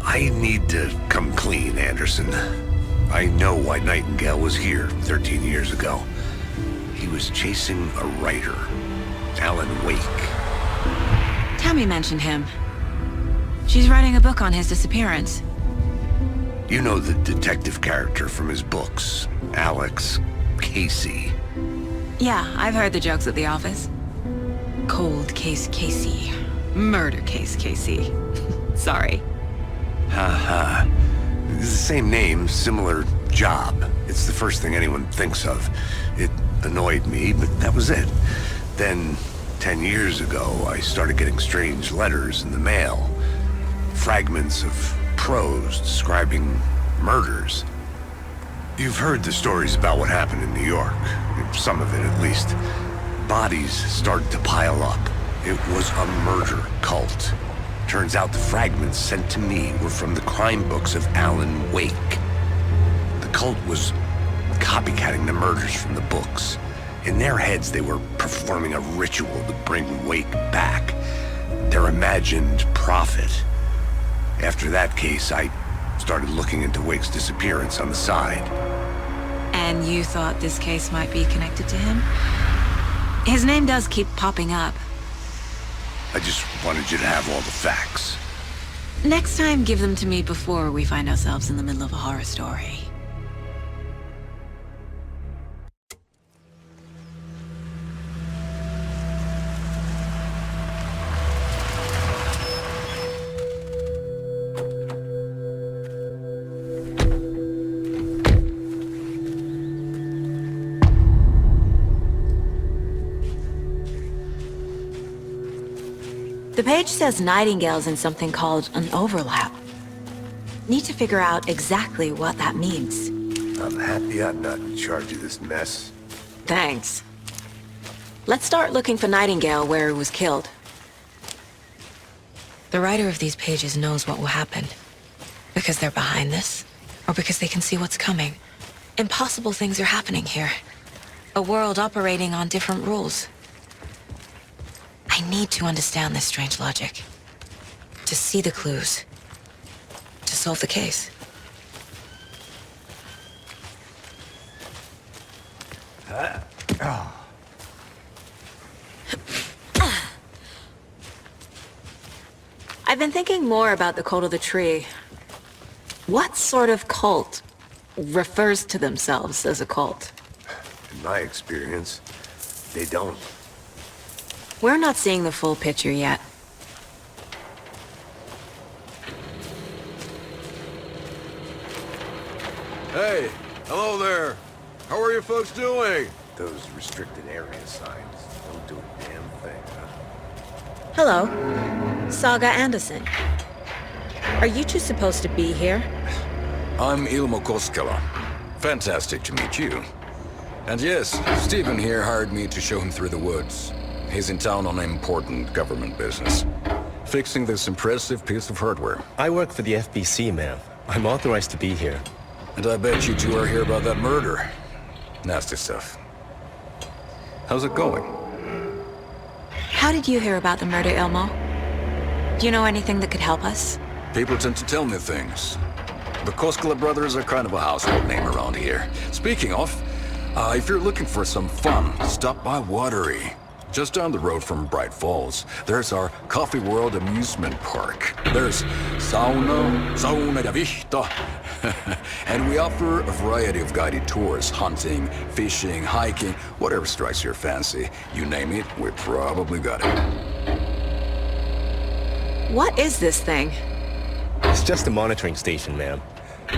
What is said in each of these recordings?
I need to come clean, Anderson. I know why Nightingale was here 13 years ago. He was chasing a writer, Alan Wake. Tammy mentioned him. She's writing a book on his disappearance. You know the detective character from his books, Alex Casey. Yeah, I've heard the jokes at the office. Cold case Casey. Murder case Casey. Sorry. Haha. It's the same name, similar job. It's the first thing anyone thinks of. It annoyed me, but that was it. Then, 10 years ago, I started getting strange letters in the mail. Fragments of prose describing murders. You've heard the stories about what happened in New York. Some of it, at least. Bodies started to pile up. It was a murder cult. Turns out the fragments sent to me were from the crime books of Alan Wake. The cult was copycatting the murders from the books. In their heads, they were performing a ritual to bring Wake back. Their imagined prophet. After that case, I started looking into Wake's disappearance on the side. And you thought this case might be connected to him? His name does keep popping up. I just wanted you to have all the facts. Next time, give them to me before we find ourselves in the middle of a horror story. The page says Nightingale's in something called an overlap. Need to figure out exactly what that means. I'm happy I'm not in charge of this mess. Thanks. Let's start looking for Nightingale where he was killed. The writer of these pages knows what will happen. Because they're behind this, or because they can see what's coming. Impossible things are happening here. A world operating on different rules. I need to understand this strange logic. To see the clues. To solve the case. I've been thinking more about the cult of the tree. What sort of cult refers to themselves as a cult? In my experience, they don't. We're not seeing the full picture yet. Hey, hello there. How are you folks doing? Those restricted area signs don't do a damn thing, huh? Hello, Saga Anderson. Are you two supposed to be here? I'm Ilmo Koskela. Fantastic to meet you. And yes, Stephen here hired me to show him through the woods. He's in town on important government business. Fixing this impressive piece of hardware. I work for the FBC, ma'am. I'm authorized to be here. And I bet you two are here about that murder. Nasty stuff. How's it going? How did you hear about the murder, Ilmo? Do you know anything that could help us? People tend to tell me things. The Koskela brothers are kind of a household name around here. Speaking of, if you're looking for some fun, stop by Watery. Just down the road from Bright Falls, there's our Coffee World amusement park. There's sauna ja vihto. And we offer a variety of guided tours, hunting, fishing, hiking, whatever strikes your fancy. You name it, we probably got it. What is this thing? It's just a monitoring station, ma'am.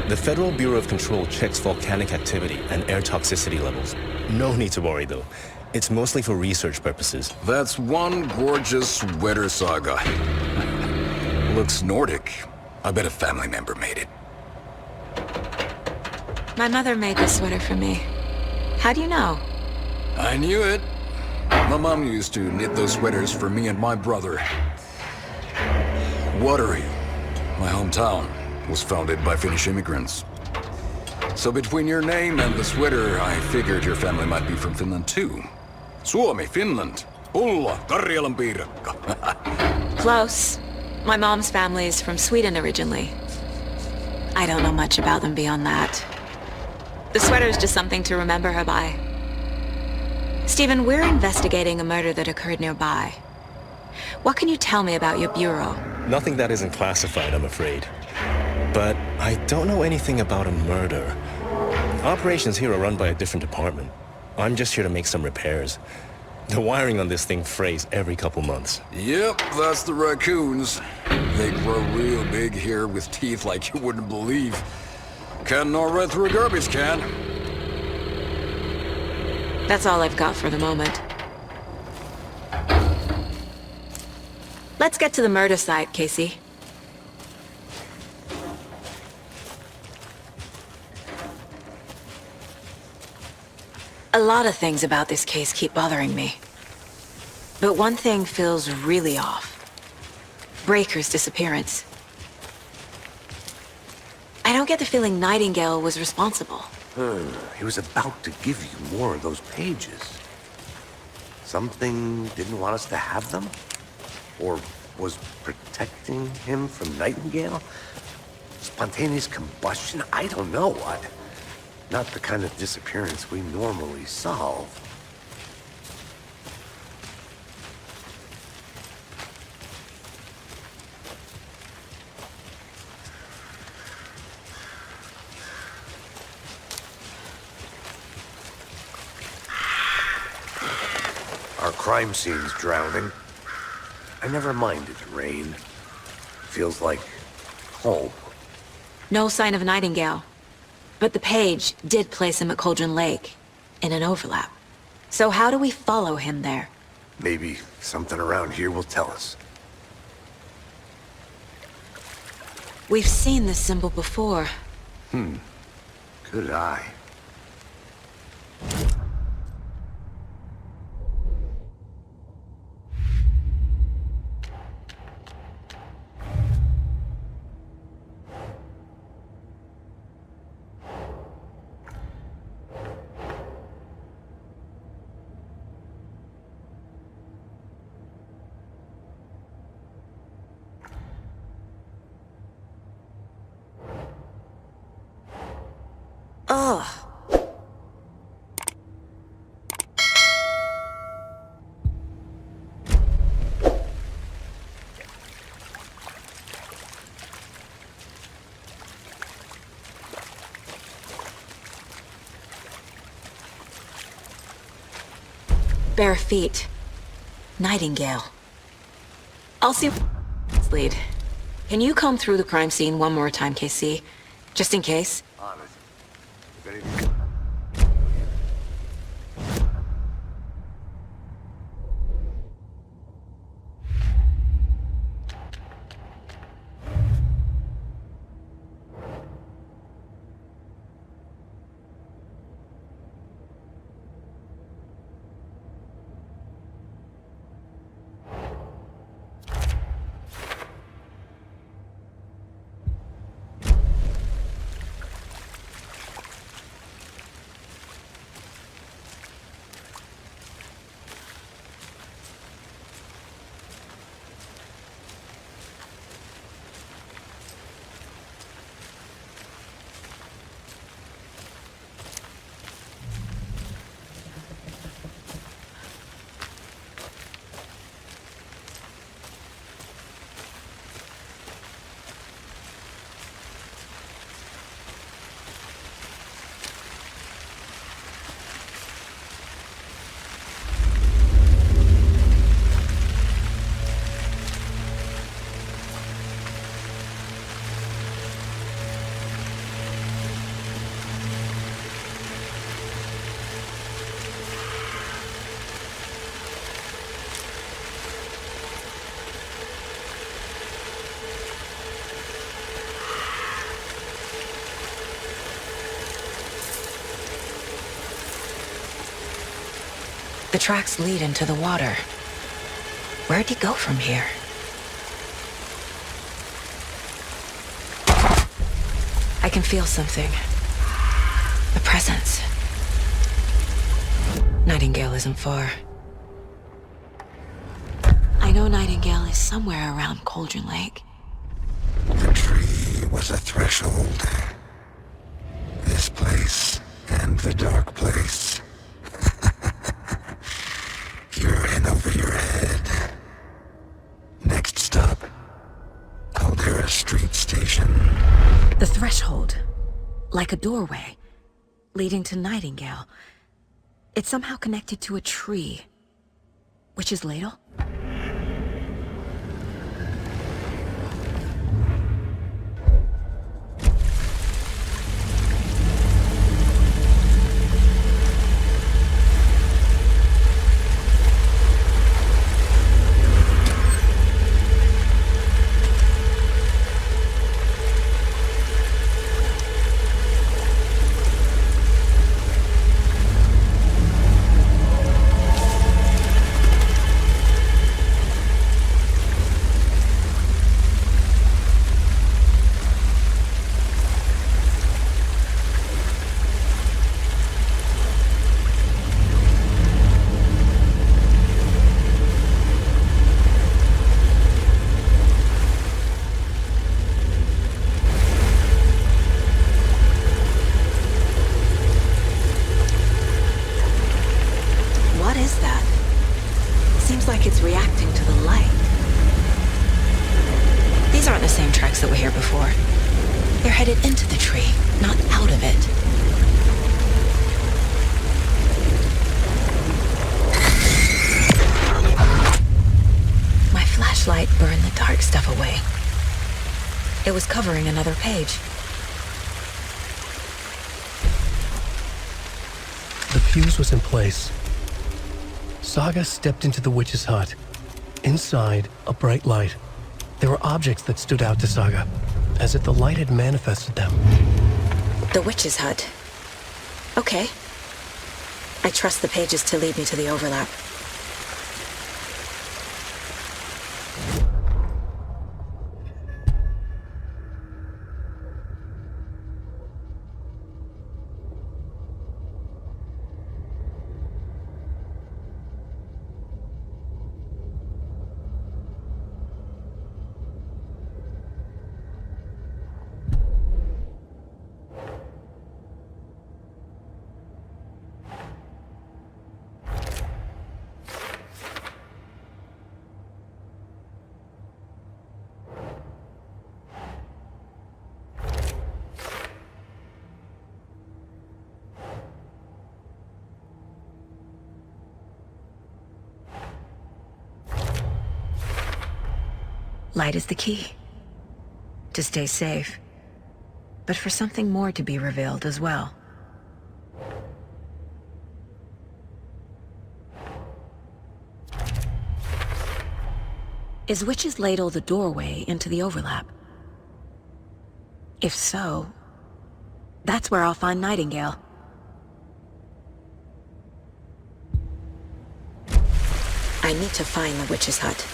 The Federal Bureau of Control checks volcanic activity and air toxicity levels. No need to worry, though. It's mostly for research purposes. That's one gorgeous sweater, Saga. Looks Nordic. I bet a family member made it. My mother made this sweater for me. How do you know? I knew it. My mom used to knit those sweaters for me and my brother. Watery, my hometown, was founded by Finnish immigrants. So between your name and the sweater, I figured your family might be from Finland too. Suomi, Finland. Pulla, Karjalan piirakka. Close. My mom's family is from Sweden originally. I don't know much about them beyond that. The sweater is just something to remember her by. Stephen, we're investigating a murder that occurred nearby. What can you tell me about your bureau? Nothing that isn't classified, I'm afraid. But I don't know anything about a murder. Operations here are run by a different department. I'm just here to make some repairs. The wiring on this thing frays every couple months. Yep, that's the raccoons. They grow real big here with teeth like you wouldn't believe. Can't gnaw right through a garbage can. That's all I've got for the moment. Let's get to the murder site, Casey. A lot of things about this case keep bothering me. But one thing feels really off. Breaker's disappearance. I don't get the feeling Nightingale was responsible. He was about to give you more of those pages. Something didn't want us to have them? Or was protecting him from Nightingale? Spontaneous combustion? I don't know what. Not the kind of disappearance we normally solve. Our crime scene's drowning. I never minded the rain. Feels like home. No sign of Nightingale. But the page did place him at Cauldron Lake, in an overlap. So how do we follow him there? Maybe something around here will tell us. We've seen this symbol before. Good eye. Ugh. Bare feet. Nightingale. I'll see let's lead. Can you comb through the crime scene one more time, KC? Just in case? Honest. If anything... The tracks lead into the water. Where'd he go from here? I can feel something. A presence. Nightingale isn't far. I know Nightingale is somewhere around Cauldron Lake. The tree was a threshold. This place and the dark place. You're in over your head. Next stop, Caldera Street Station. The threshold. Like a doorway. Leading to Nightingale. It's somehow connected to a tree. Witch's Ladle? That were here before. They're headed into the tree, not out of it. My flashlight burned the dark stuff away. It was covering another page. The fuse was in place. Saga stepped into the witch's hut. Inside, a bright light. There were objects that stood out to Saga, as if the light had manifested them. The witch's hut. Okay. I trust the pages to lead me to the overlap. Light is the key. To stay safe. But for something more to be revealed as well. Is Witch's Ladle the doorway into the overlap? If so, that's where I'll find Nightingale. I need to find the witch's hut.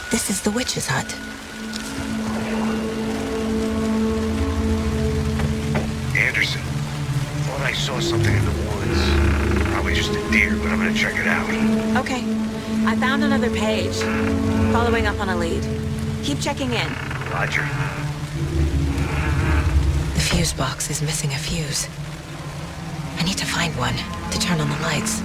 This is the witch's hut. Anderson, thought I saw something in the woods. Probably just a deer, but I'm gonna check it out. Okay. I found another page. Following up on a lead. Keep checking in. Roger. The fuse box is missing a fuse. I need to find one to turn on the lights.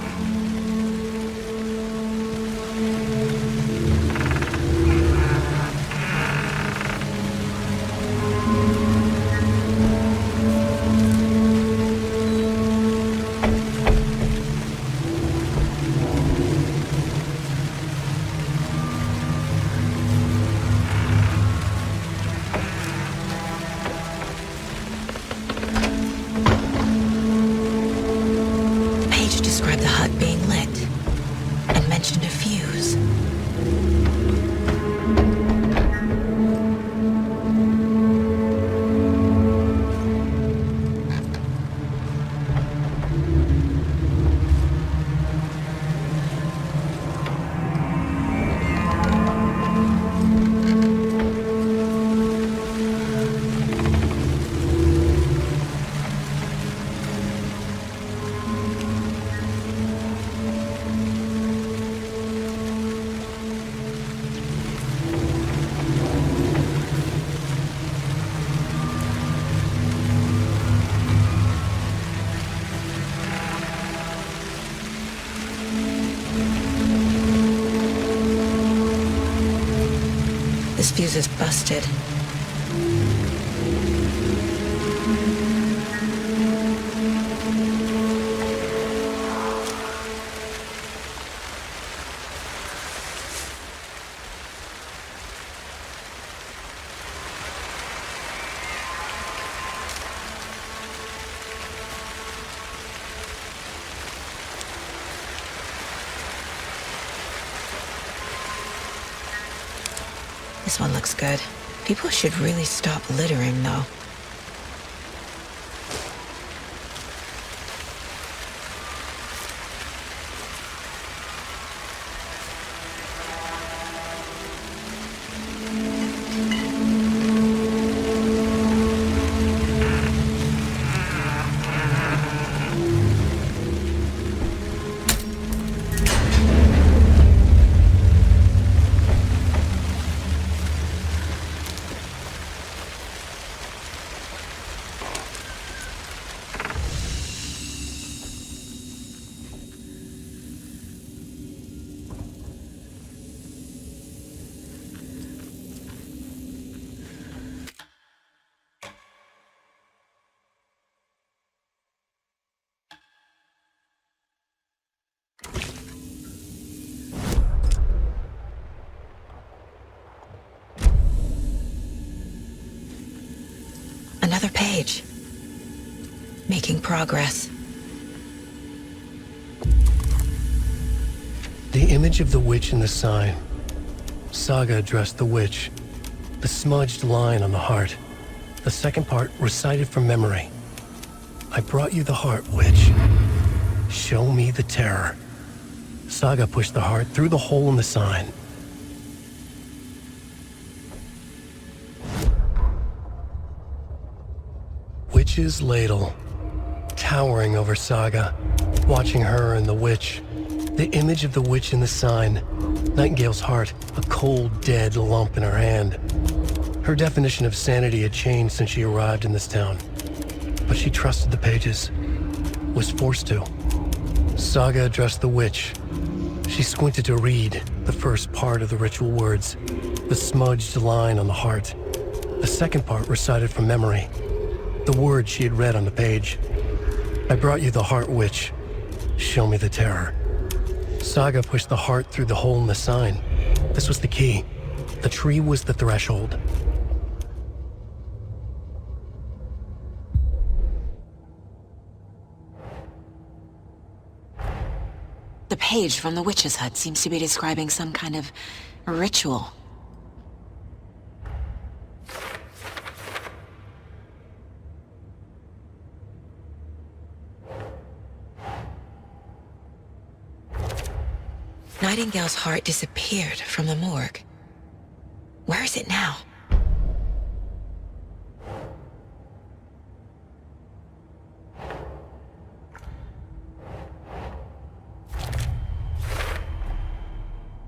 the hut being lit and mentioned a fuse. This fuse is busted. This one looks good. People should really stop littering, though. Another page. Making progress. The image of the witch in the sign. Saga addressed the witch. The smudged line on the heart. The second part recited from memory. I brought you the heart, witch. Show me the terror. Saga pushed the heart through the hole in the sign. Witch's ladle, towering over Saga, watching her and the witch. The image of the witch in the sign. Nightingale's heart, a cold, dead lump in her hand. Her definition of sanity had changed since she arrived in this town. But she trusted the pages. Was forced to. Saga addressed the witch. She squinted to read the first part of the ritual words. The smudged line on the heart. The second part recited from memory. The words she had read on the page. I brought you the heart, witch. Show me the terror. Saga pushed the heart through the hole in the sign. This was the key. The tree was the threshold. The page from the witch's hut seems to be describing some kind of ritual. Nightingale's heart disappeared from the morgue. Where is it now?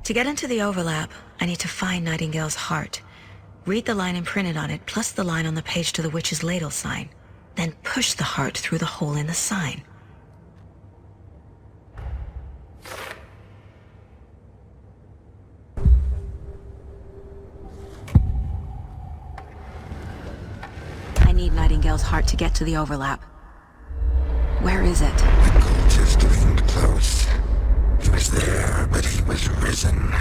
To get into the overlap, I need to find Nightingale's heart. Read the line imprinted on it, plus the line on the page to the witch's ladle sign. Then push the heart through the hole in the sign. I need Nightingale's heart to get to the overlap. Where is it? The cultist leaned close. He was there, but he was risen.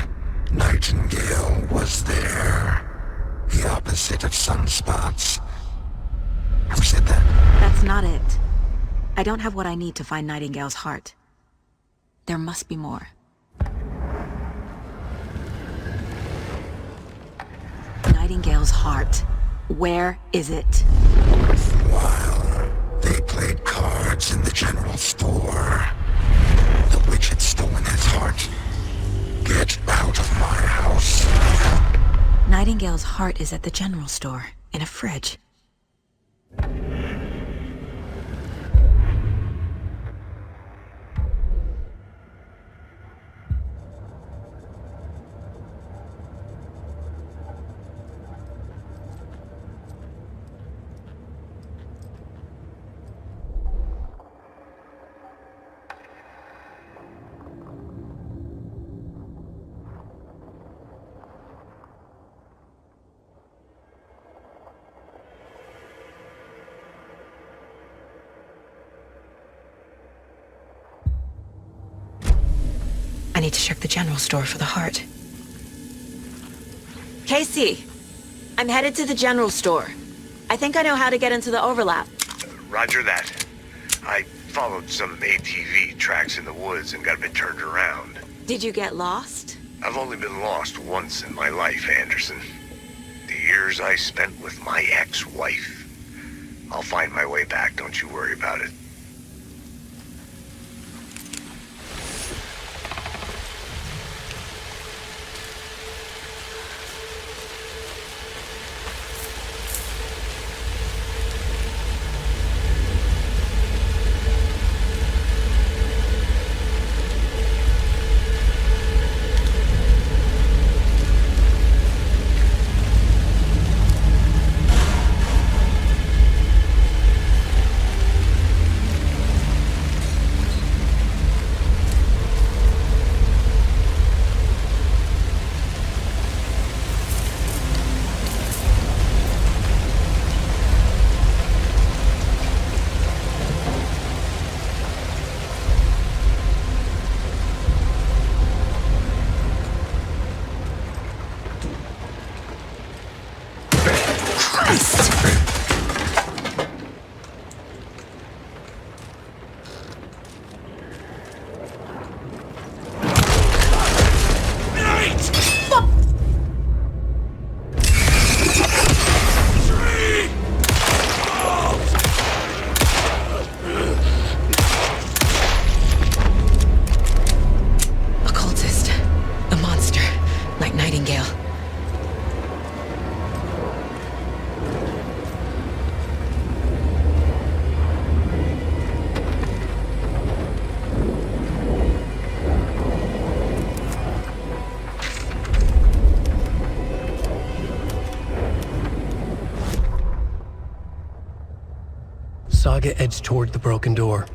Nightingale was there. The opposite of sunspots. Who said that? That's not it. I don't have what I need to find Nightingale's heart. There must be more. Nightingale's heart. Where is it? While they played cards in the general store, the witch had stolen his heart. Get out of my house. Nightingale's heart is at the general store, in a fridge. I need to check the general store for the heart. Casey! I'm headed to the general store. I think I know how to get into the overlap. Roger that. I followed some ATV tracks in the woods and got a bit turned around. Did you get lost? I've only been lost once in my life, Anderson. The years I spent with my ex-wife. I'll find my way back, don't you worry about it. Saga edged toward the broken door,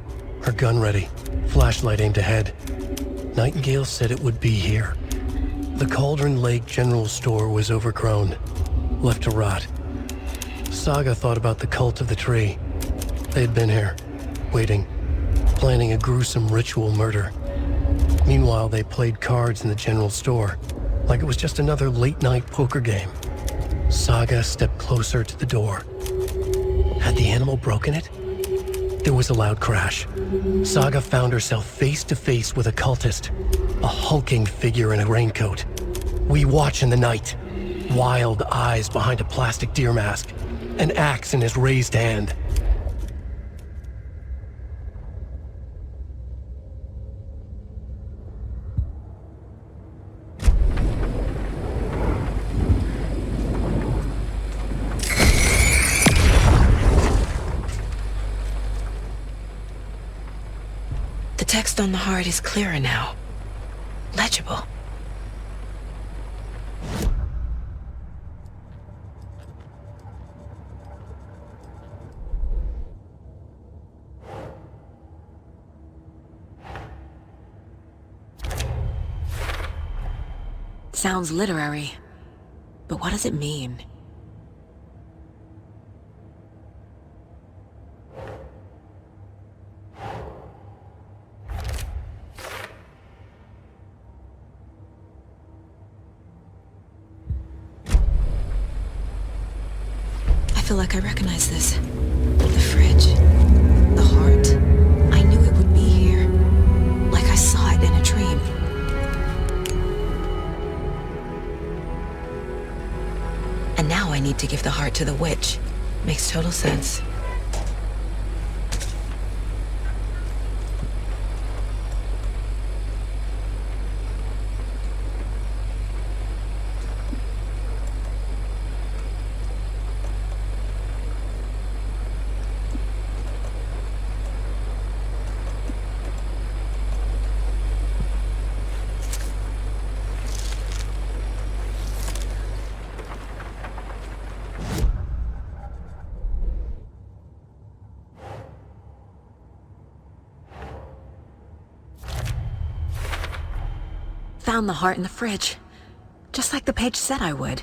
her gun ready, flashlight aimed ahead. Nightingale said it would be here. The Cauldron Lake General Store was overgrown, left to rot. Saga thought about the cult of the tree. They had been here, waiting, planning a gruesome ritual murder. Meanwhile, they played cards in the general store, like it was just another late-night poker game. Saga stepped closer to the door. Had the animal broken it? There was a loud crash. Saga found herself face to face with a cultist, a hulking figure in a raincoat. We watch in the night, wild eyes behind a plastic deer mask, an axe in his raised hand. The text on the heart is clearer now. Legible. Sounds literary, but what does it mean? I feel like I recognize this. The fridge. The heart. I knew it would be here. Like I saw it I need to give the heart to the witch. Makes total sense. Found the heart in the fridge. Just like the page said I would.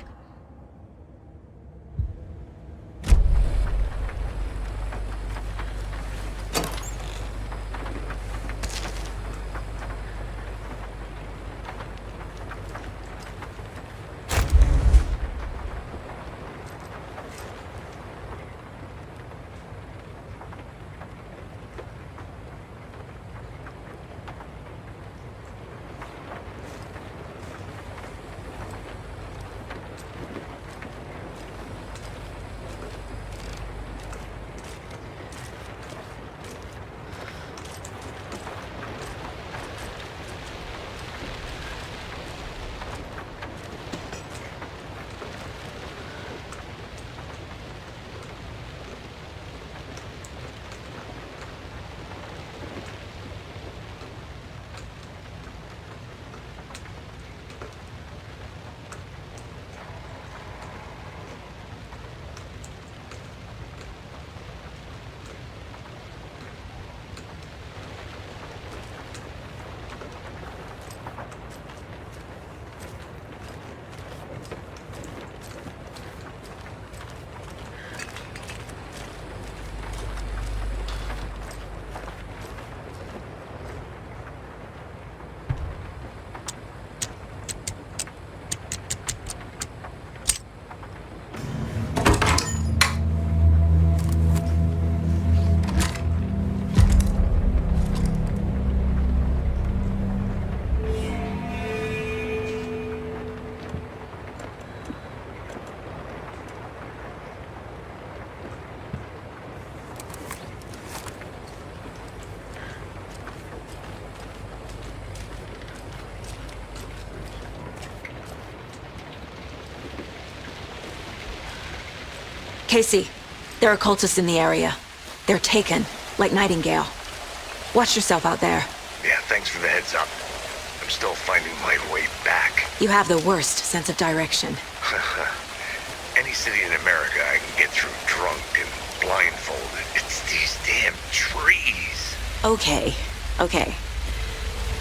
Casey, there are cultists in the area. They're taken, like Nightingale. Watch yourself out there. Yeah, thanks for the heads up. I'm still finding my way back. You have the worst sense of direction. Any city in America I can get through drunk and blindfolded. It's these damn trees. Okay.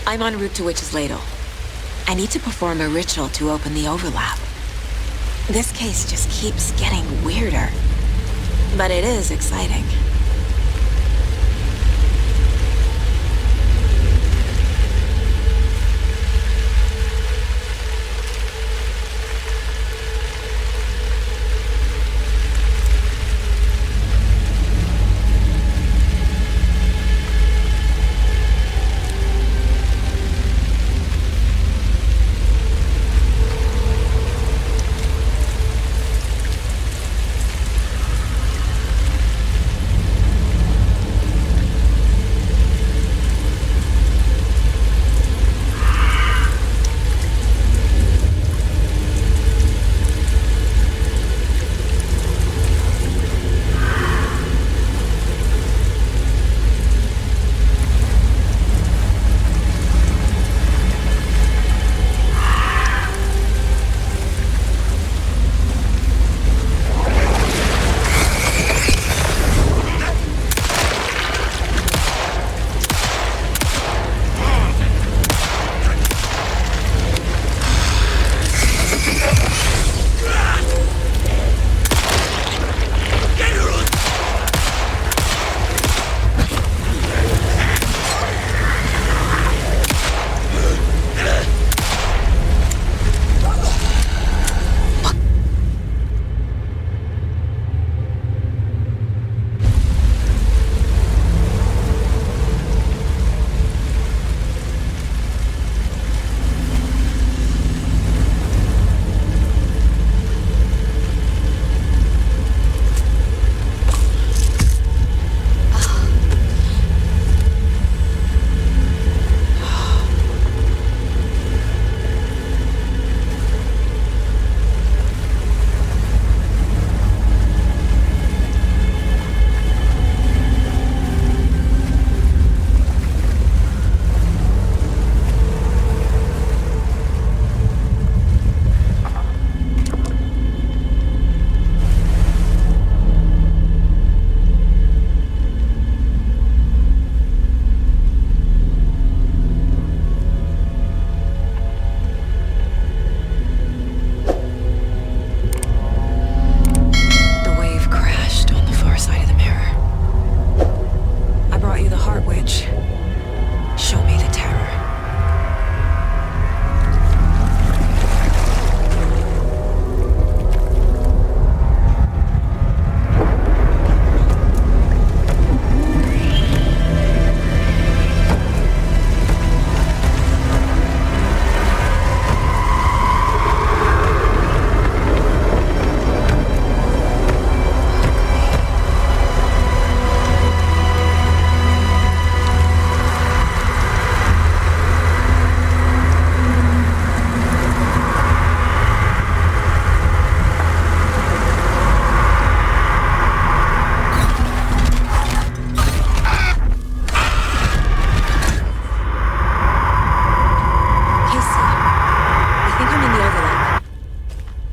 I'm en route to Witch's Ladle. I need to perform a ritual to open the overlap. This case just keeps getting weirder. But it is exciting.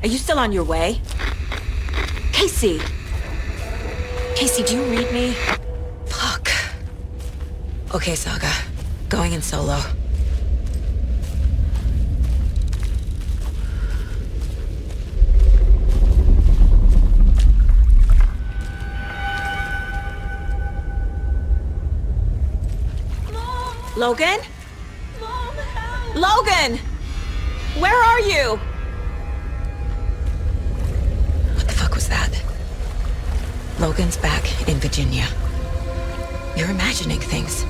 Are you still on your way? Casey! Casey, do you read me? Fuck. Okay, Saga. Going in solo. Logan? Mom, help! Logan! Where are you? What the fuck was that? Logan's back in Virginia. You're imagining things.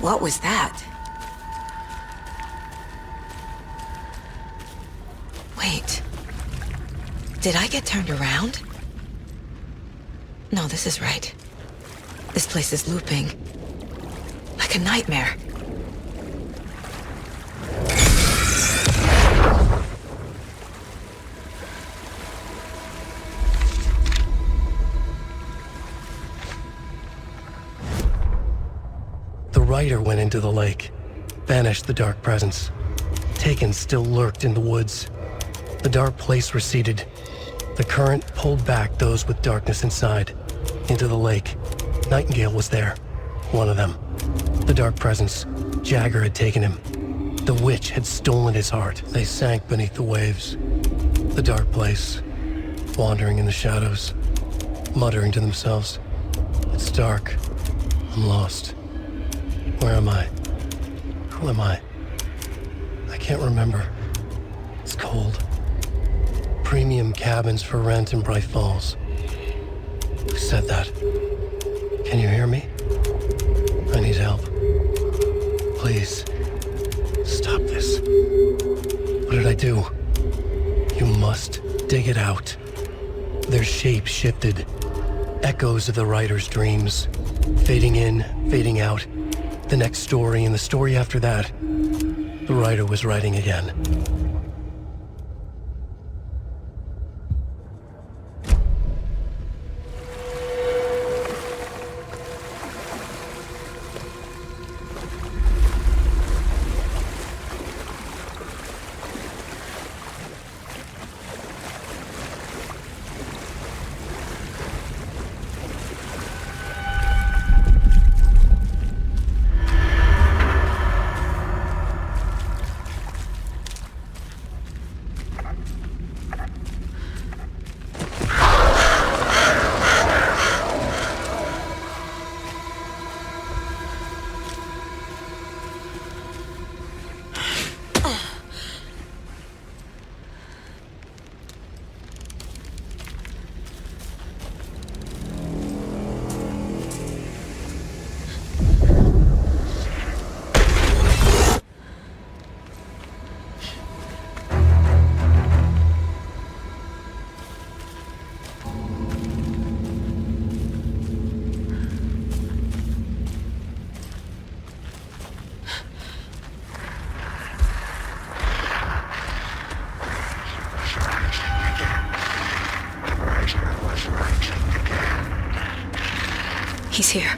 What was that? Wait. Did I get turned around? No, this is right. This place is looping. Like a nightmare. The rider went into the lake, banished the dark presence. Taken still lurked in the woods. The dark place receded. The current pulled back those with darkness inside, into the lake. Nightingale was there, one of them. The dark presence, Jagger had taken him. The witch had stolen his heart. They sank beneath the waves. The dark place, wandering in the shadows, muttering to themselves. It's dark. I'm lost. Where am I? Who am I? I can't remember. It's cold. Premium cabins for rent in Bright Falls. Who said that? Can you hear me? I need help. Please. Stop this. What did I do? You must dig it out. Their shape shifted. Echoes of the writer's dreams. Fading in, fading out. The next story and the story after that. The writer was writing again. He's here.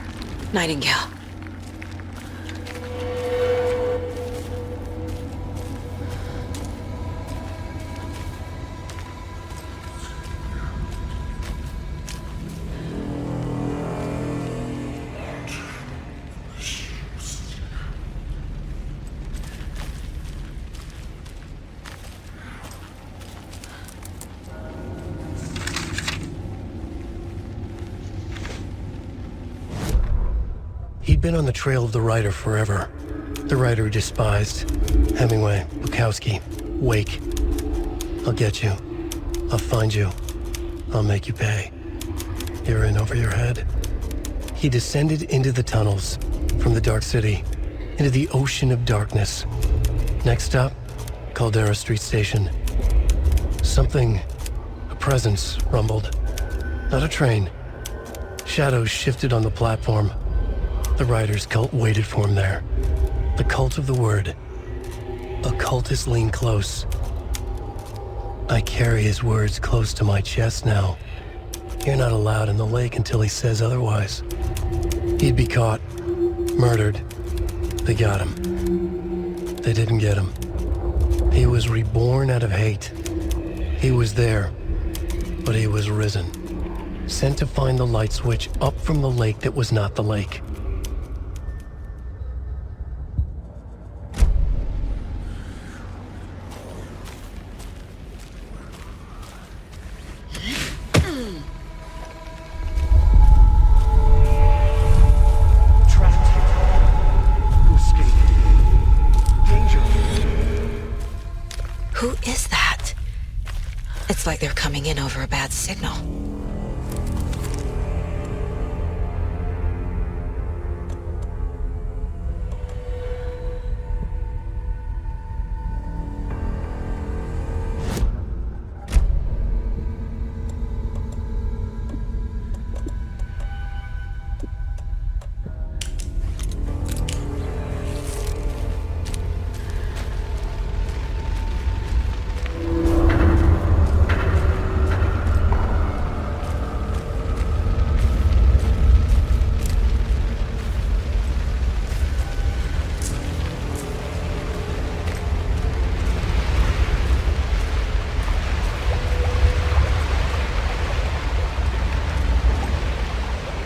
Nightingale. He'd been on the trail of the writer forever. The writer he despised. Hemingway, Bukowski, Wake. I'll get you. I'll find you. I'll make you pay. You're in over your head. He descended into the tunnels, from the Dark City, into the ocean of darkness. Next stop, Caldera Street Station. Something, a presence, rumbled. Not a train. Shadows shifted on the platform. The writer's cult waited for him there. The cult of the word. Occultists lean close. I carry his words close to my chest now. You're not allowed in the lake until he says otherwise. He'd be caught. Murdered. They got him. They didn't get him. He was reborn out of hate. He was there, but he was risen. Sent to find the light switch up from the lake that was not the lake. Who is that? It's like they're coming in over a bad signal.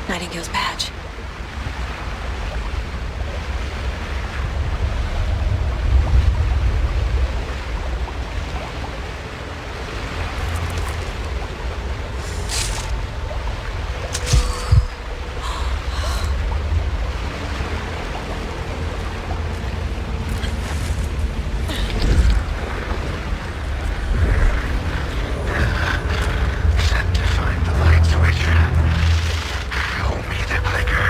Nightingale's badge. Sent to find the light switch. Show me the clicker.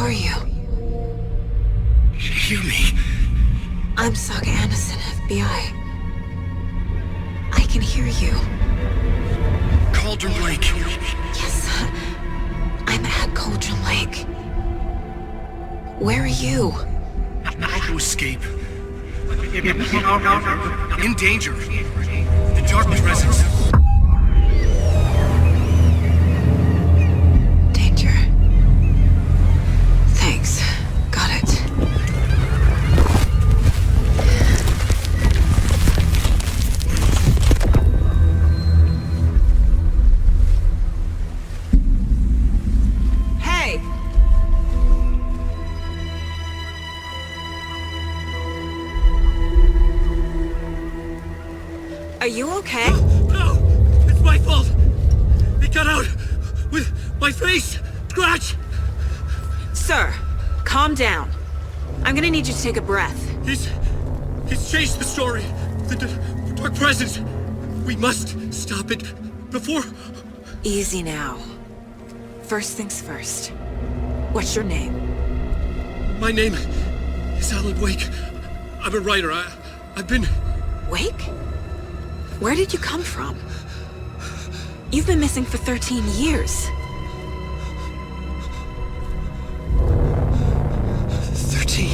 are you? Hear me. I'm Saga Anderson, FBI. I can hear you. Cauldron Lake. Yes, I'm at Cauldron Lake. Where are you? I had to escape. In danger. The dark presence. Danger. Thanks. Got it. Hey! Are you okay? No! It's my fault! They got out! With my face! Scratch! Sir, calm down. I'm gonna need you to take a breath. He's changed the story. The dark presence. We must stop it before... Easy now. First things first. What's your name? My name is Alan Wake. I'm a writer. I've been... Wake? Where did you come from? You've been missing for 13 years. 13.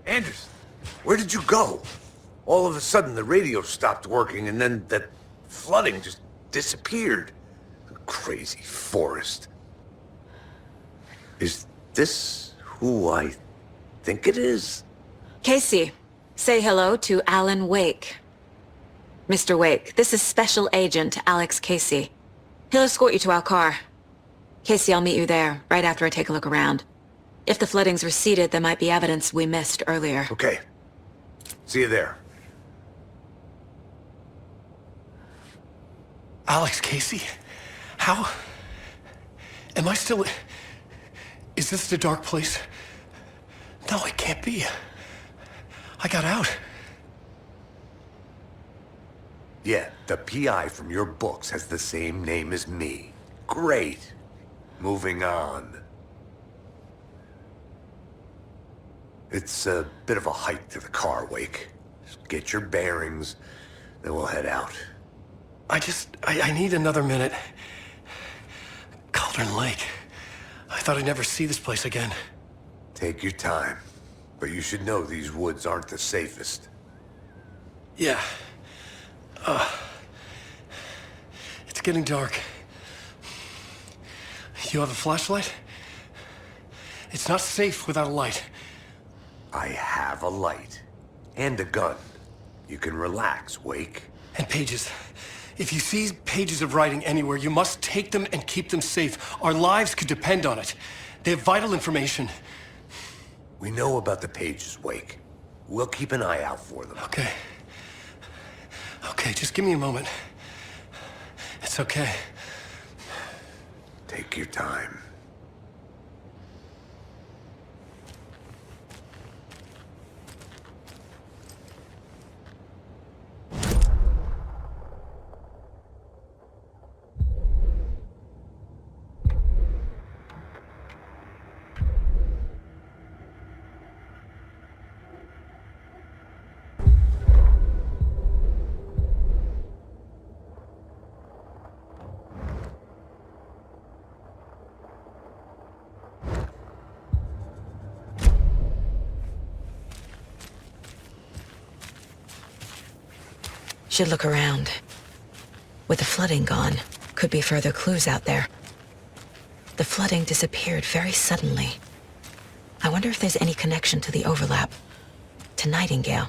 Anderson, where did you go? All of a sudden, the radio stopped working, and then that flooding just disappeared. Crazy forest. Is this who I think it is? Casey, say hello to Alan Wake. Mr. Wake, this is Special Agent Alex Casey. He'll escort you to our car. Casey, I'll meet you there, right after I take a look around. If the flooding's receded, there might be evidence we missed earlier. Okay. See you there. Alex Casey? How? Am I still... Is this the dark place? No, it can't be. I got out. Yeah, the PI from your books has the same name as me. Great. Moving on. It's a bit of a hike to the car, Wake. Just get your bearings, then we'll head out. I need another minute. Cauldron Lake. I thought I'd never see this place again. Take your time. But you should know these woods aren't the safest. Yeah. It's getting dark. You have a flashlight? It's not safe without a light. I have a light. And a gun. You can relax, Wake. And pages. If you see pages of writing anywhere, you must take them and keep them safe. Our lives could depend on it. They have vital information. We know about the pages, Wake. We'll keep an eye out for them. Okay. Okay, just give me a moment. It's okay. Take your time. Should look around. With the flooding gone, could be further clues out there. The flooding disappeared very suddenly. I wonder if there's any connection to the overlap. To Nightingale.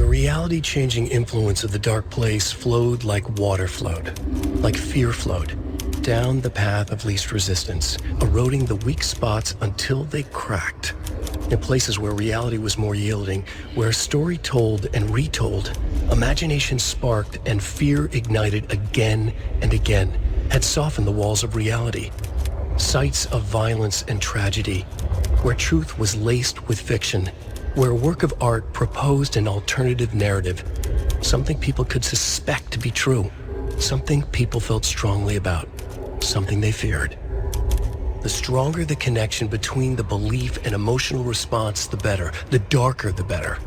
The reality-changing influence of the dark place flowed like water flowed, like fear flowed, down the path of least resistance, eroding the weak spots until they cracked. In places where reality was more yielding, where a story told and retold, imagination sparked and fear ignited again and again, had softened the walls of reality. Sites of violence and tragedy, where truth was laced with fiction, where a work of art proposed an alternative narrative, something people could suspect to be true, something people felt strongly about, something they feared. The stronger the connection between the belief and emotional response, the better. The darker, the better.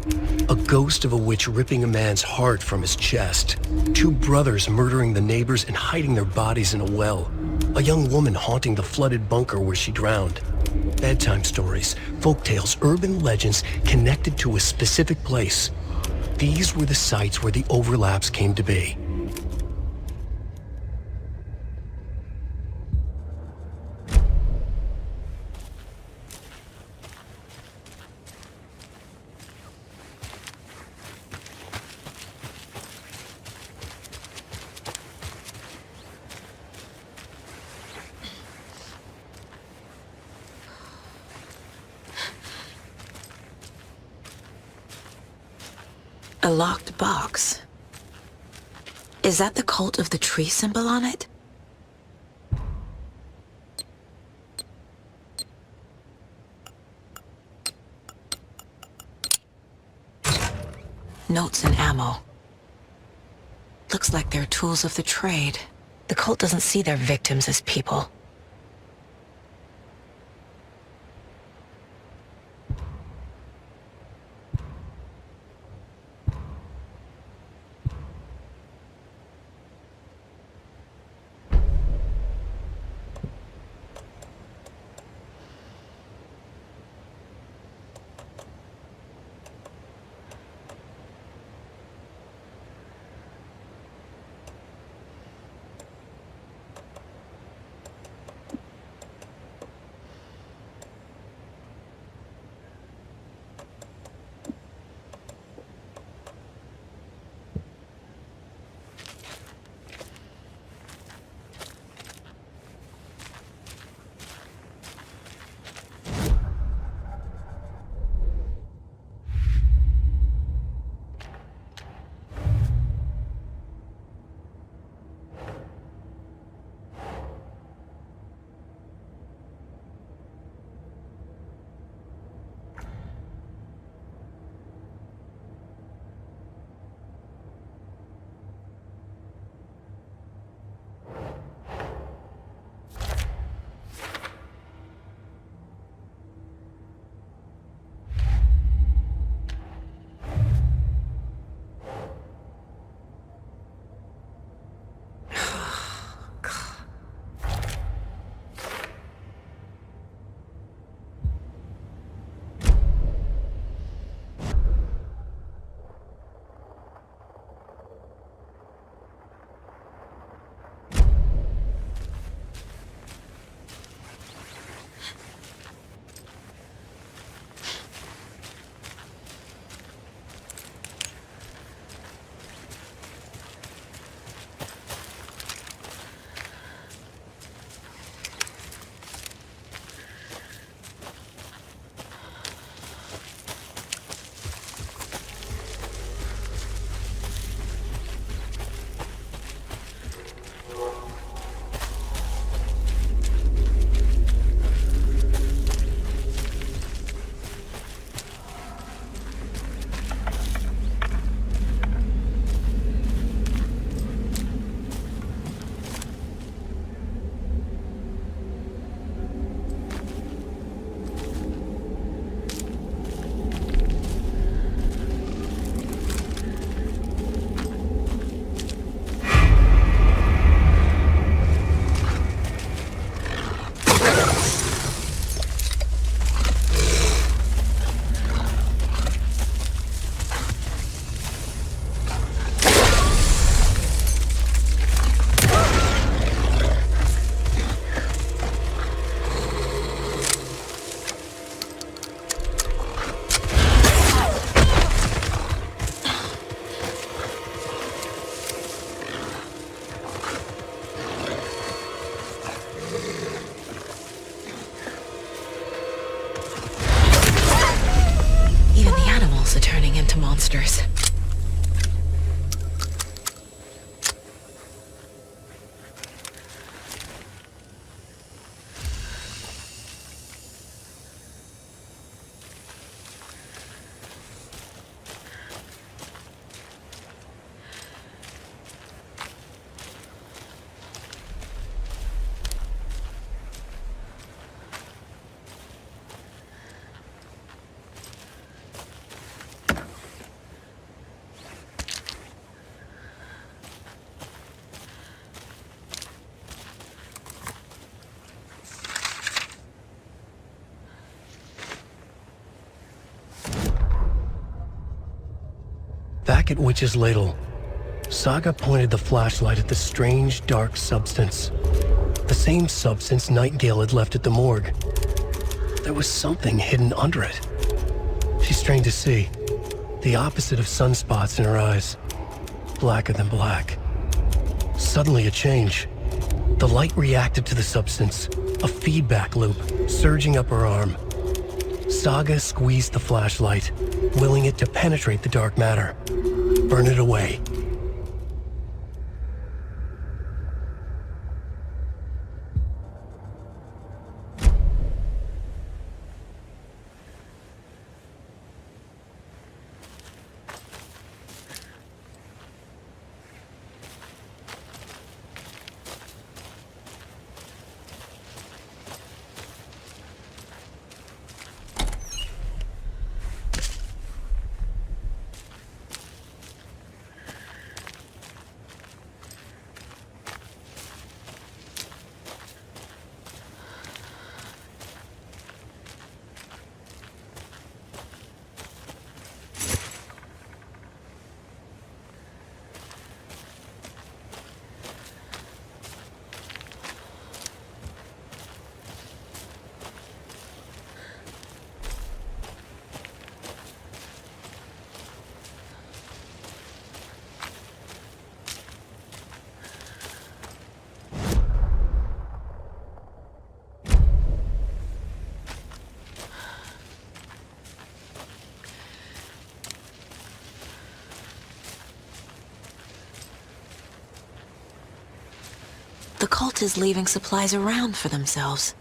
A ghost of a witch ripping a man's heart from his chest. Two brothers murdering the neighbors and hiding their bodies in a well. A young woman haunting the flooded bunker where she drowned. Bedtime stories, folktales, urban legends connected to a specific place. These were the sites where the overlaps came to be. A locked box. Is that the cult of the tree symbol on it? Notes and ammo. Looks like they're tools of the trade. The cult doesn't see their victims as people. monsters. Back at Witch's Ladle, Saga pointed the flashlight at the strange, dark substance. The same substance Nightingale had left at the morgue. There was something hidden under it. She strained to see. The opposite of sunspots in her eyes. Blacker than black. Suddenly a change. The light reacted to the substance. A feedback loop, surging up her arm. Saga squeezed the flashlight, willing it to penetrate the dark matter. Burn it away. The cult is leaving supplies around for themselves.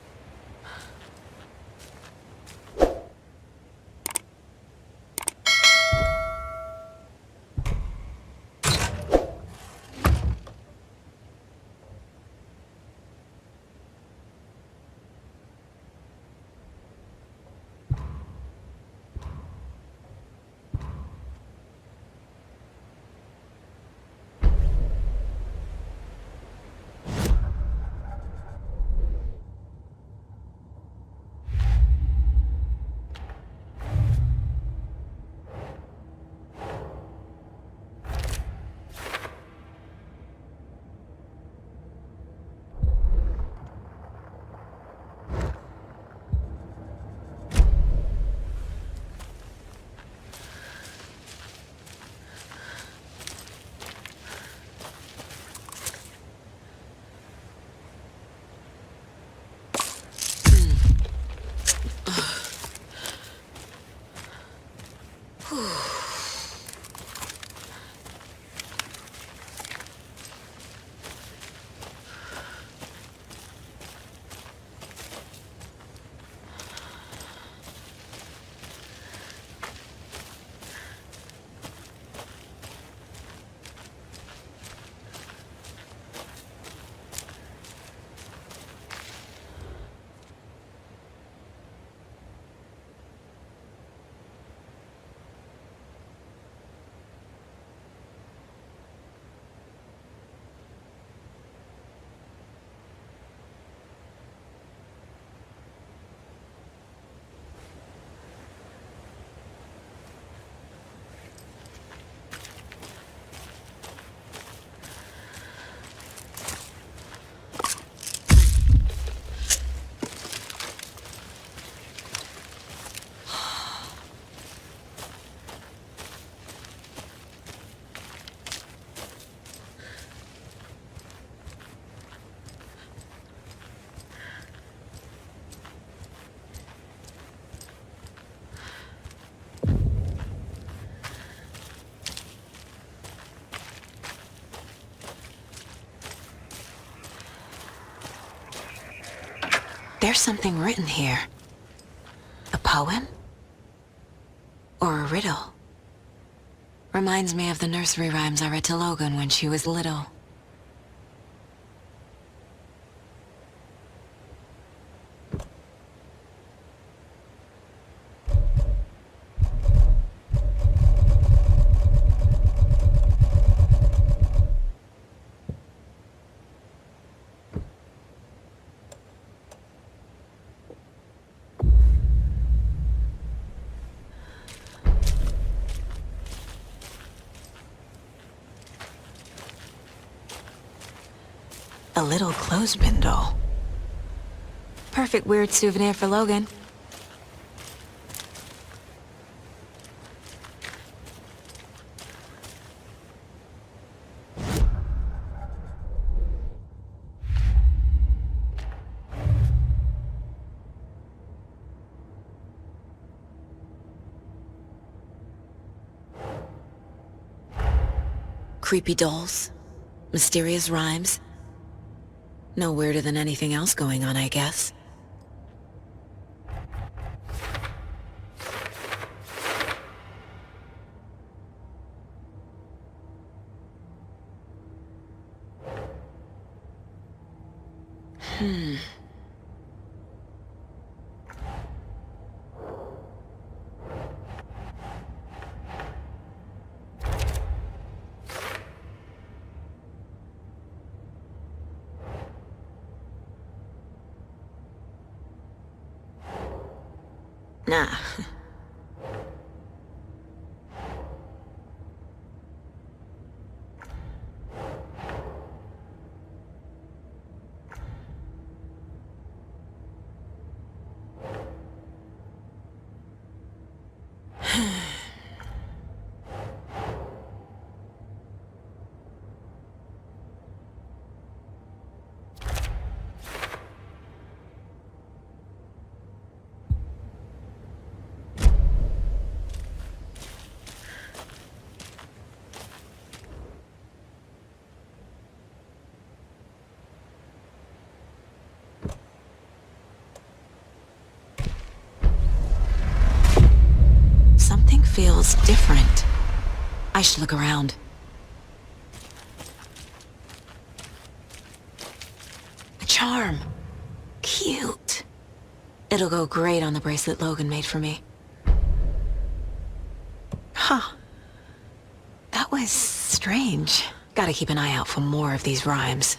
There's something written here. A poem? Or a riddle? Reminds me of the nursery rhymes I read to Logan when she was little. A little clothespin doll. Perfect weird souvenir for Logan. Creepy dolls, mysterious rhymes. No weirder than anything else going on, I guess. Nah. Something feels different. I should look around. A charm. Cute. It'll go great on the bracelet Logan made for me. Huh. That was strange. Gotta keep an eye out for more of these rhymes.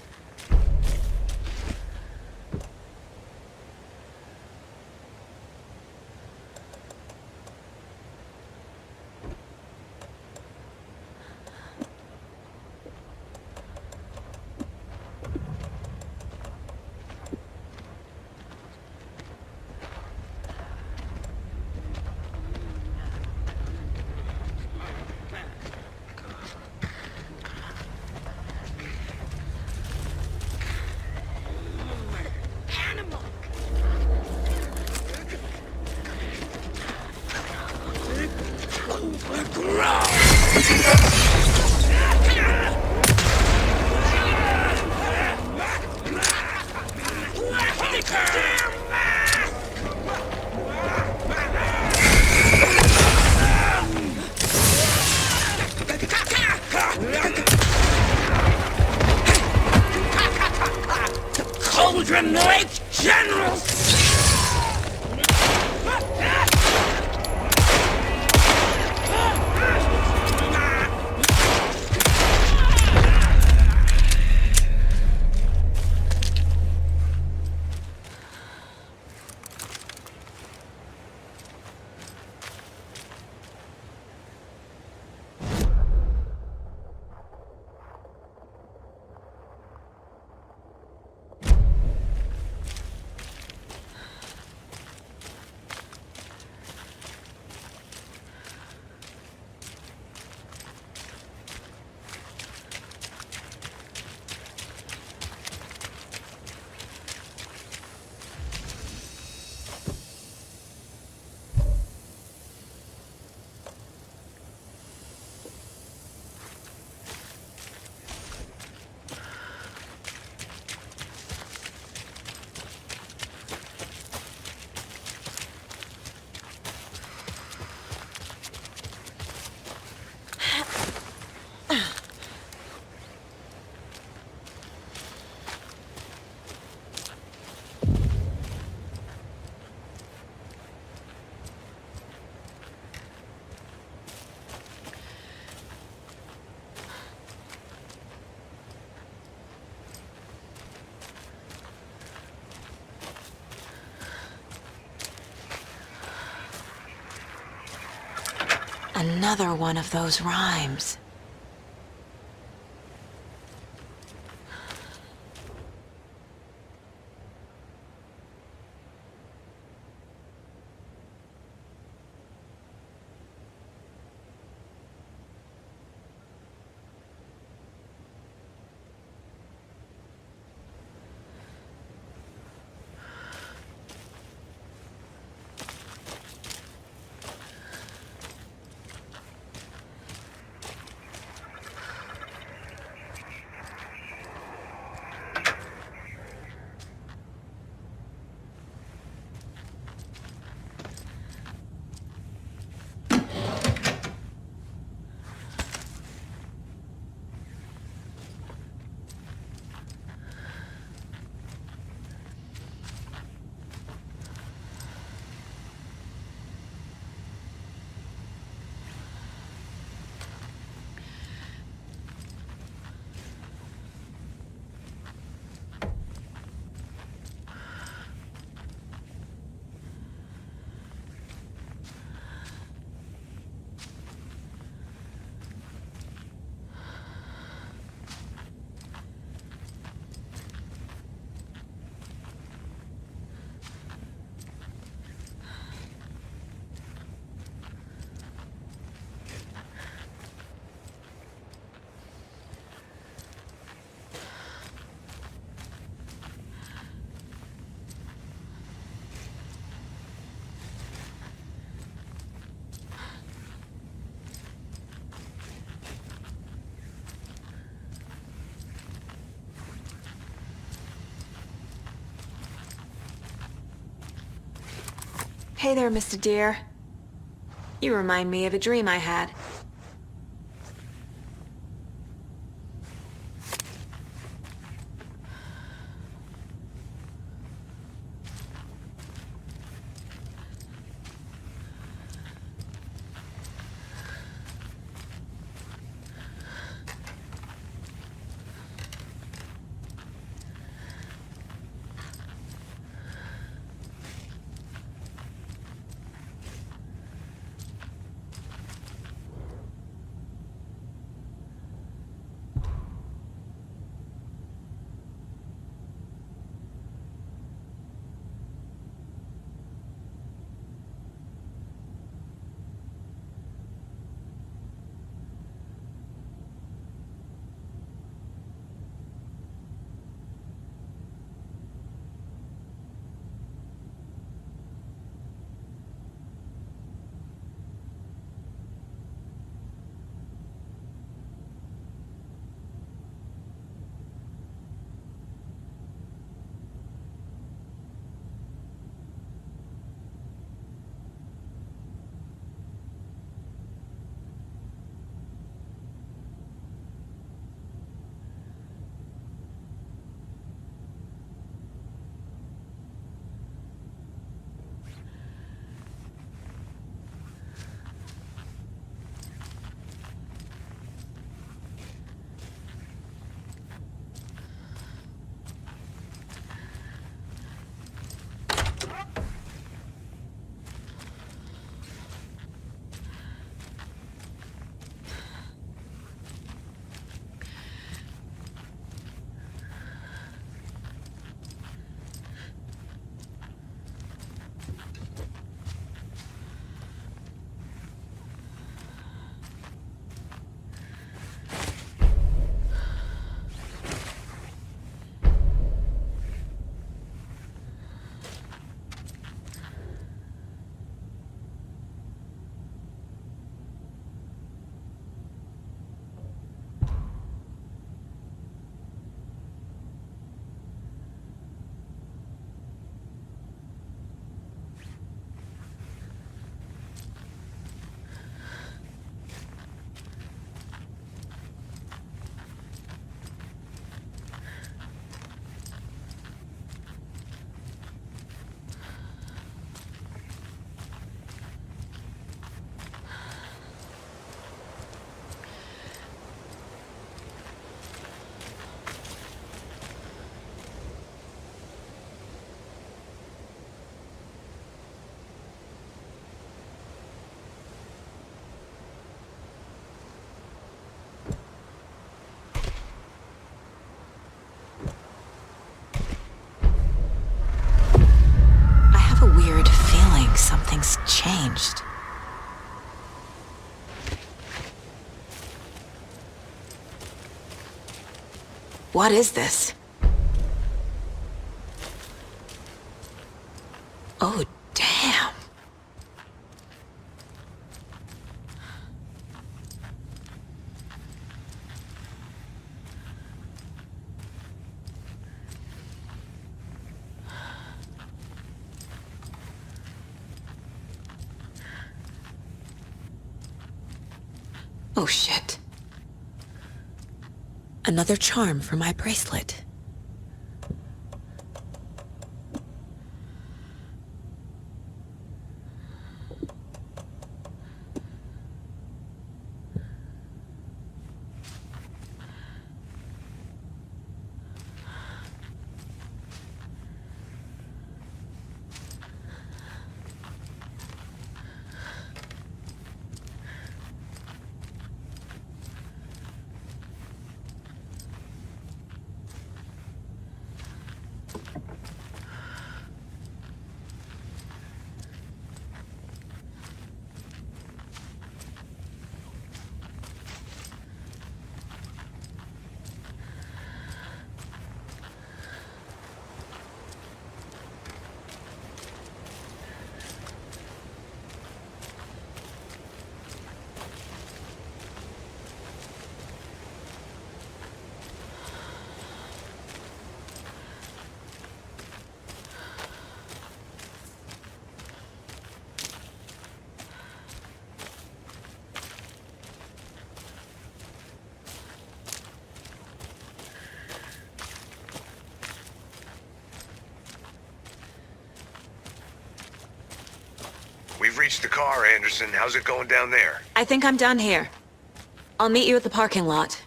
Cauldron Lake General! Another one of those rhymes. Hey there, Mr. Deer. You remind me of a dream I had. What is this? Oh, damn. Oh, shit. Another charm for my bracelet. We've reached the car, Anderson. How's it going down there? I think I'm done here. I'll meet you at the parking lot.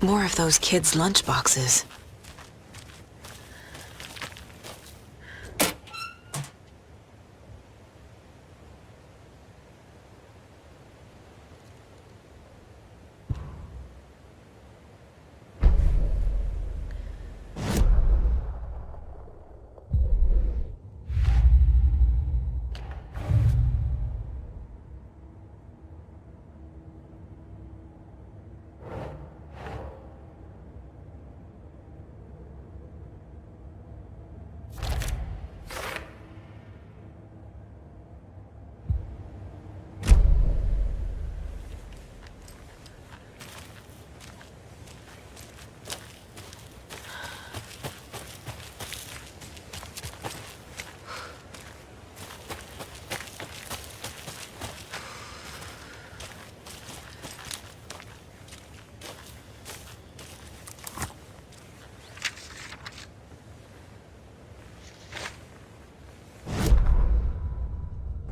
More of those kids' lunchboxes.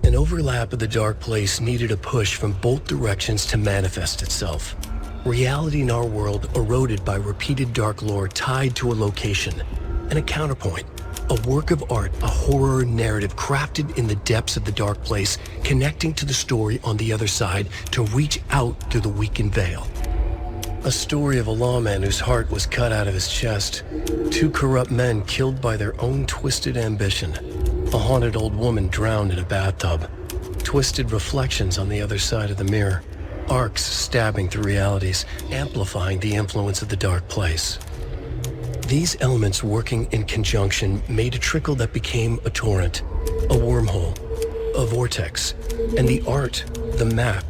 An overlap of the dark place needed a push from both directions to manifest itself. Reality in our world eroded by repeated dark lore tied to a location, and a counterpoint, a work of art, a horror narrative crafted in the depths of the dark place, connecting to the story on the other side to reach out through the weakened veil. A story of a lawman whose heart was cut out of his chest, two corrupt men killed by their own twisted ambition, a haunted old woman drowned in a bathtub, twisted reflections on the other side of the mirror, arcs stabbing through realities, amplifying the influence of the dark place. These elements working in conjunction made a trickle that became a torrent, a wormhole, a vortex, and the art, the map,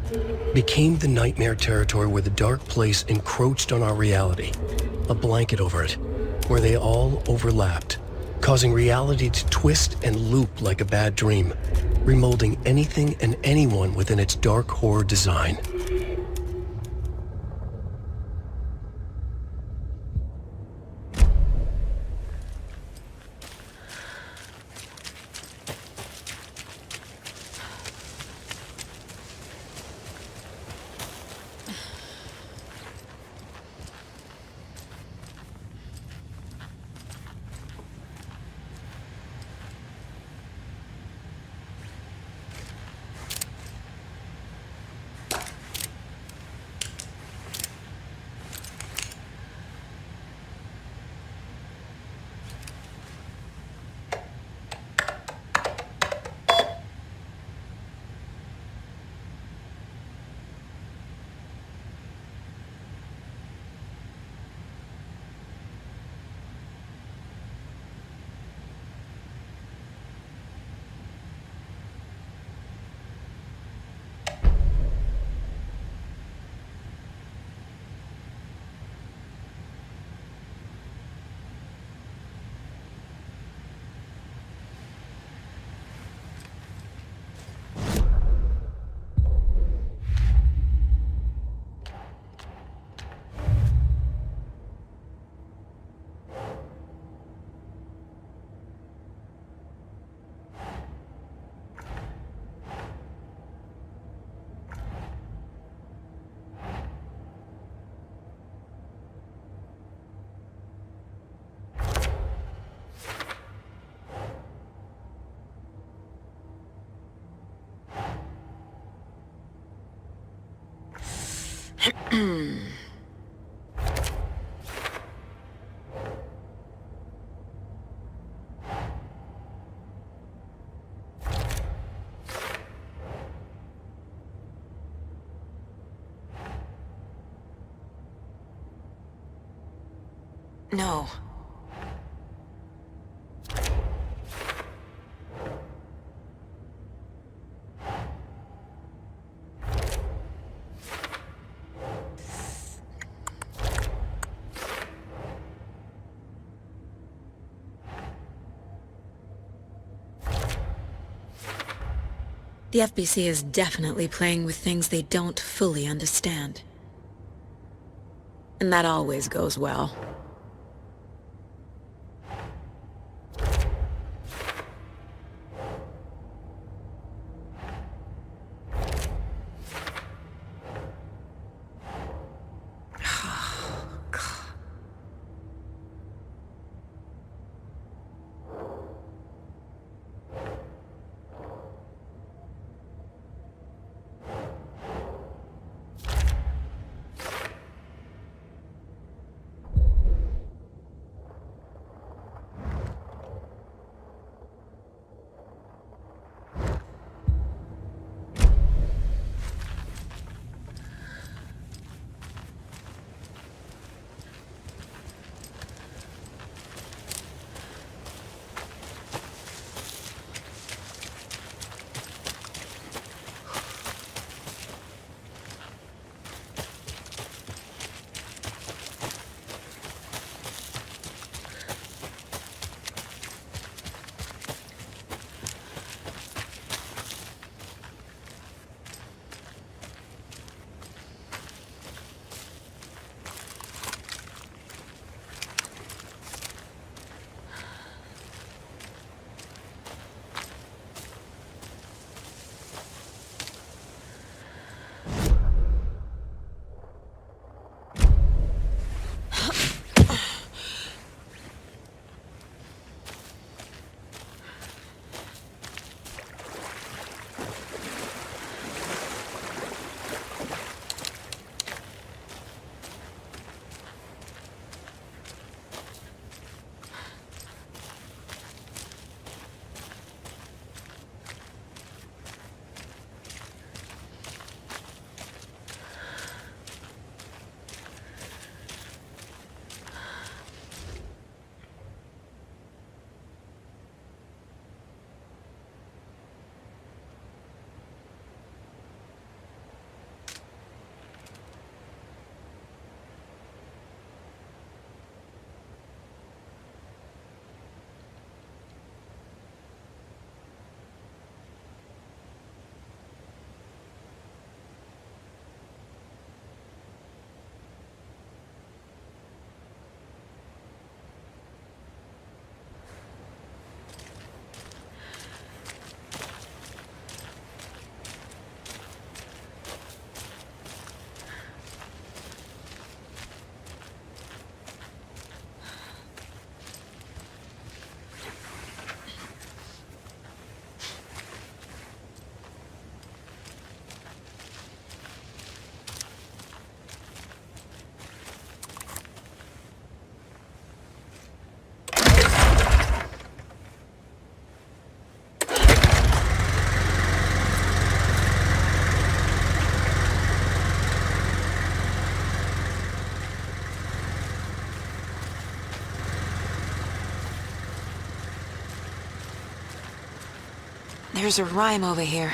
became the nightmare territory where the dark place encroached on our reality, a blanket over it, where they all overlapped, causing reality to twist and loop like a bad dream, remolding anything and anyone within its dark horror design. No. The FBC is definitely playing with things they don't fully understand. And that always goes well. There's a rhyme over here.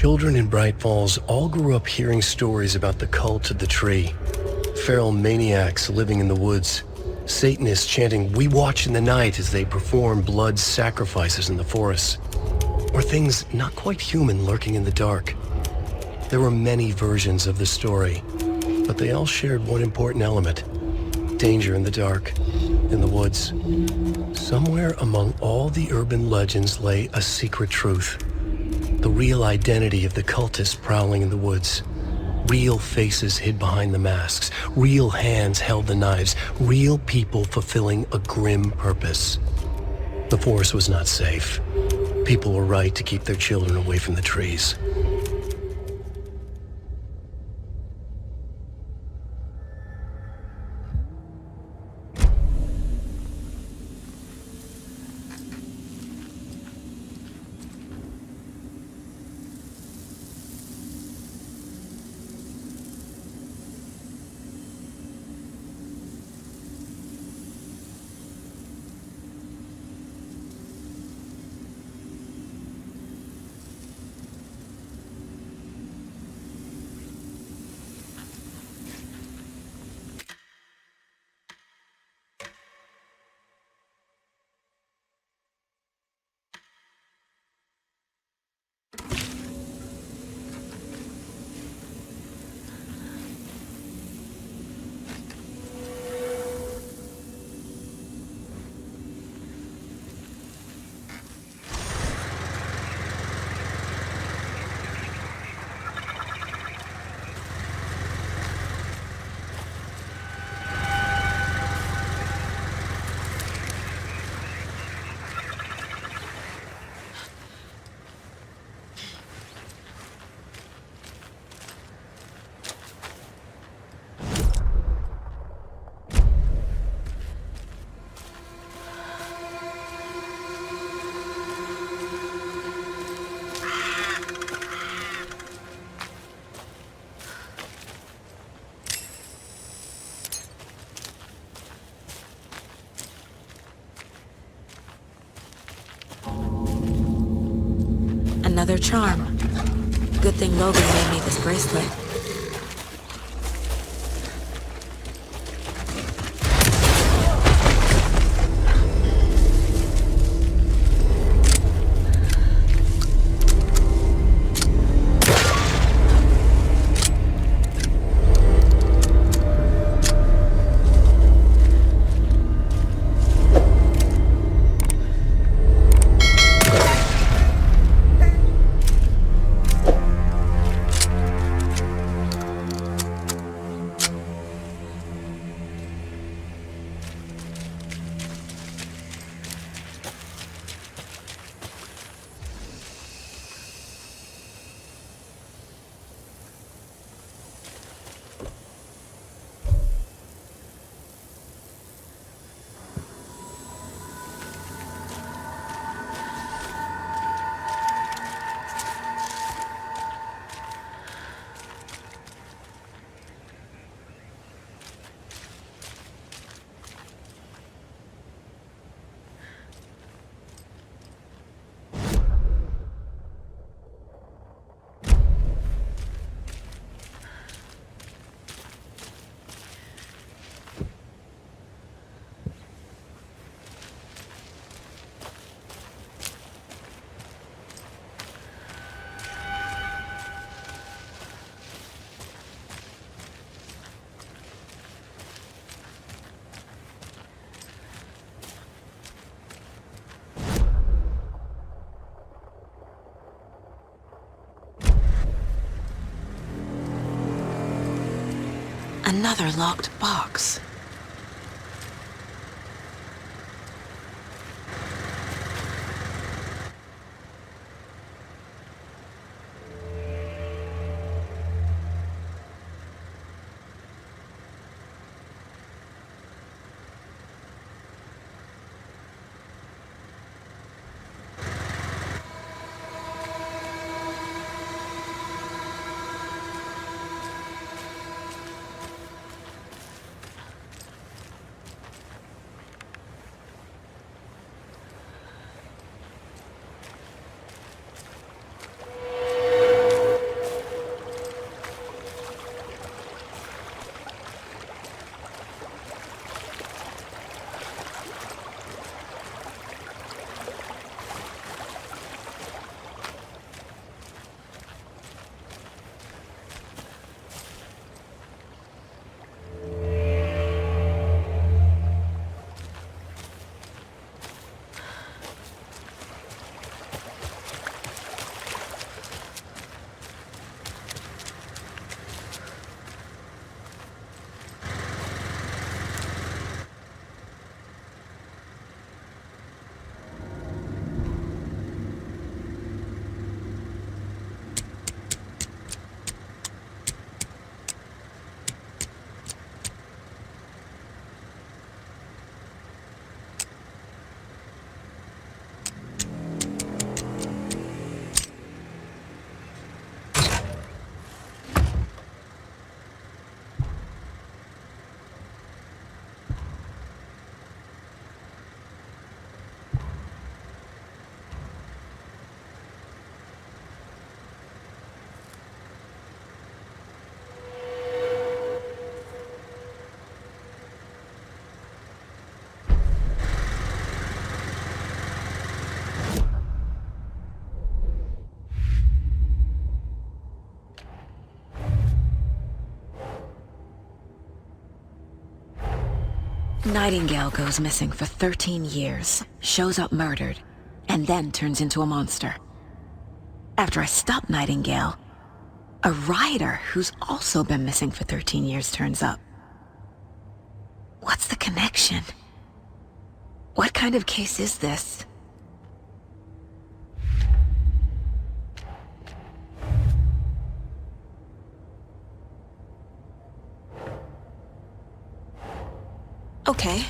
Children in Bright Falls all grew up hearing stories about the cult of the tree. Feral maniacs living in the woods. Satanists chanting, "We watch in the night," as they perform blood sacrifices in the forests. Or things not quite human lurking in the dark. There were many versions of the story, but they all shared one important element. Danger in the dark, in the woods. Somewhere among all the urban legends lay a secret truth. The real identity of the cultists prowling in the woods. Real faces hid behind the masks. Real hands held the knives. Real people fulfilling a grim purpose. The forest was not safe. People were right to keep their children away from the trees. Another charm. Good thing Logan made me this bracelet. Another locked box. Nightingale goes missing for 13 years, shows up murdered, and then turns into a monster. After I stop Nightingale, a rider who's also been missing for 13 years turns up. What's the connection? What kind of case is this? Okay.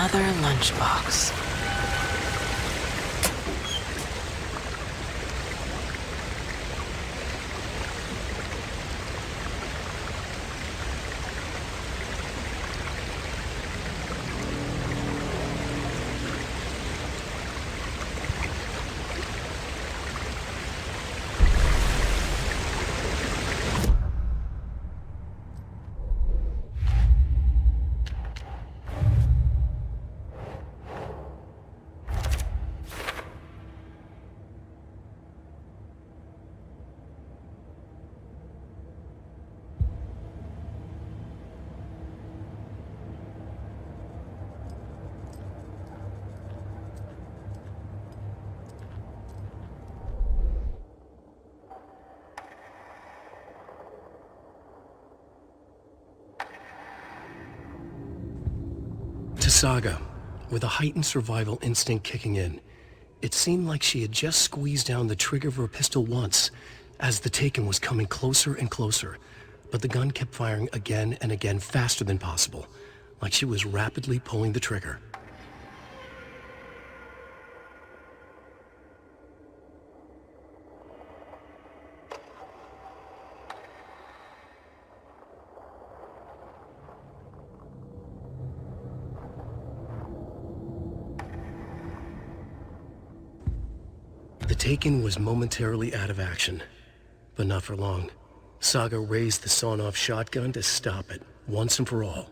Another lunchbox. To Saga, with a heightened survival instinct kicking in, it seemed like she had just squeezed down the trigger of her pistol once as the Taken was coming closer and closer, but the gun kept firing again and again faster than possible, like she was rapidly pulling the trigger. The Taken was momentarily out of action, but not for long. Saga raised the sawn-off shotgun to stop it, once and for all.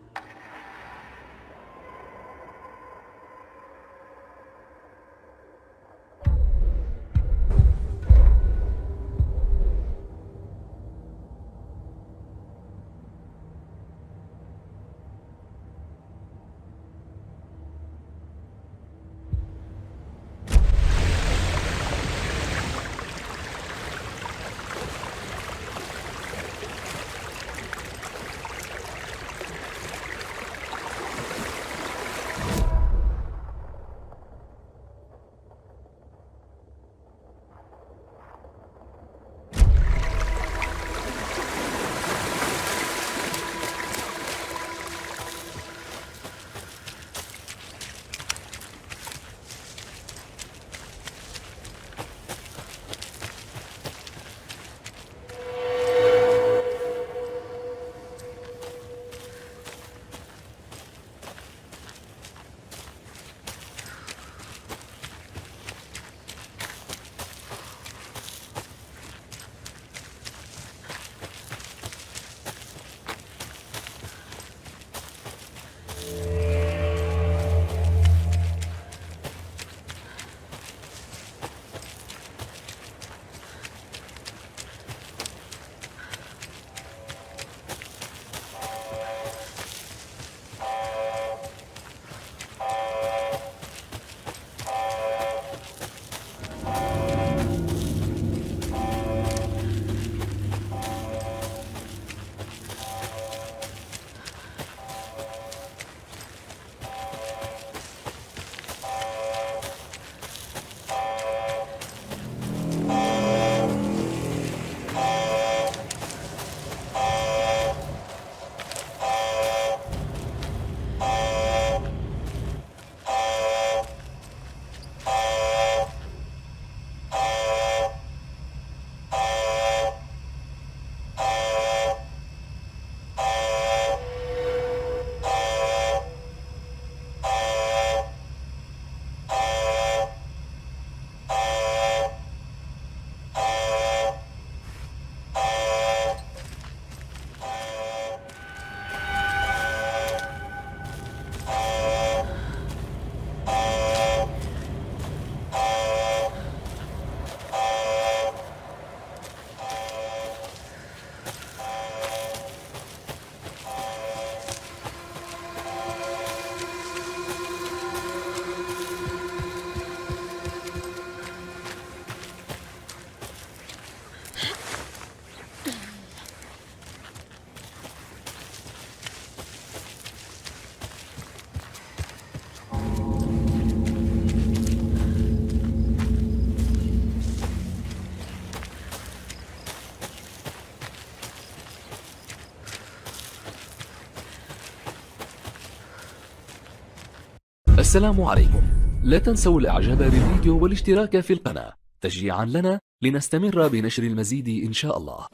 السلام عليكم. لا تنسوا الاعجاب بالفيديو والاشتراك في القناة تشجيعا لنا لنستمر بنشر المزيد إن شاء الله.